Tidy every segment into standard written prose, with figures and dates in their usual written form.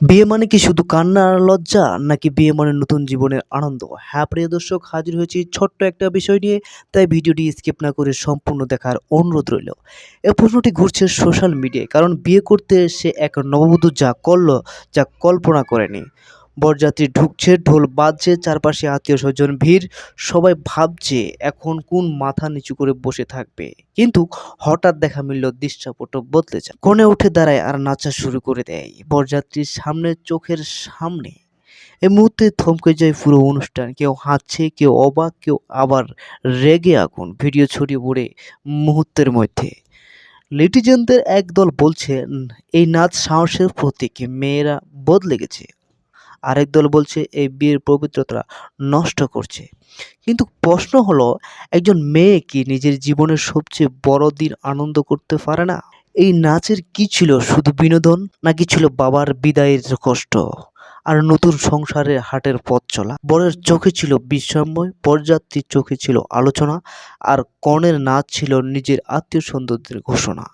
বিয়ে মানে কি শুধু কান্না আর লজ্জা, নাকি বিয়ে মানে নতুন জীবনের আনন্দ? হ্যাঁ প্রিয় দর্শক, হাজির হয়েছি ছোট্ট একটা বিষয় নিয়ে। তাই ভিডিওটি স্কিপ না করে সম্পূর্ণ দেখার অনুরোধ রইল। এই প্রশ্নটি ঘুরছে সোশ্যাল মিডিয়ায়, কারণ বিয়ে করতে এসে এক নববধূ যা করলো, যা কল্পনা করেনি। বরযাত্রী ঢুকছে, ঢোল বাজছে, চারপাশে আত্মীয় স্বজন ভিড়। সবাই ভাবছে এখন কোন মাথা নিচু করে বসে থাকবে। কিন্তু হঠাৎ দেখা মিলল, দৃশ্যপট বদলে যায়। কনে উঠে দাঁড়ায় আর নাচা শুরু করে দেয় বরযাত্রীর সামনে, চোখের সামনে। এই মুহূর্তে থমকে যায় পুরো অনুষ্ঠান। কেউ হাসছে, কেউ অবাক, কেউ আবার রেগে আগুন। ভিডিও ছড়িয়ে পড়ে মুহূর্তের মধ্যে। লিটিজেনদের একদল বলছে, এই নাচ সাহসের প্রতীক, মেয়েরা বদলে গেছে। আরেক দল বলছে এই বিয়ের পবিত্রতা নষ্ট করছে। কিন্তু প্রশ্ন হলো, একজন মেয়ে কি নিজের জীবনের সবচেয়ে বড় দিন আনন্দ করতে পারে না? এই নাচের কি ছিল, শুধু বিনোদন, নাকি ছিল বাবার বিদায়ের কষ্ট আর নতুন সংসারের হাটের পথ চলা? বরের চোখে ছিল বিস্ময়, বরযাত্রীর চোখে ছিল আলোচনা, আর কনের নাচ ছিল নিজের আত্মীয় স্বজনদের ঘোষণা।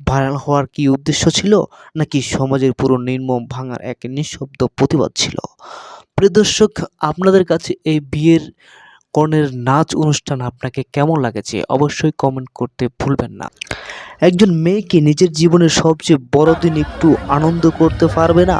ভাইরাল হওয়ার কি উদ্দেশ্য ছিল, নাকি সমাজের পুরো নির্মম ভাঙার এক নিঃশব্দ প্রতিবাদ ছিল? প্রিয় দর্শক, আপনাদের কাছে এই বিয়ের কনের নাচ অনুষ্ঠান আপনাকে কেমন লাগেছে অবশ্যই কমেন্ট করতে ভুলবেন না। একজন মেয়ে কি নিজের জীবনের সবচেয়ে বড় দিন একটু আনন্দ করতে পারবে না?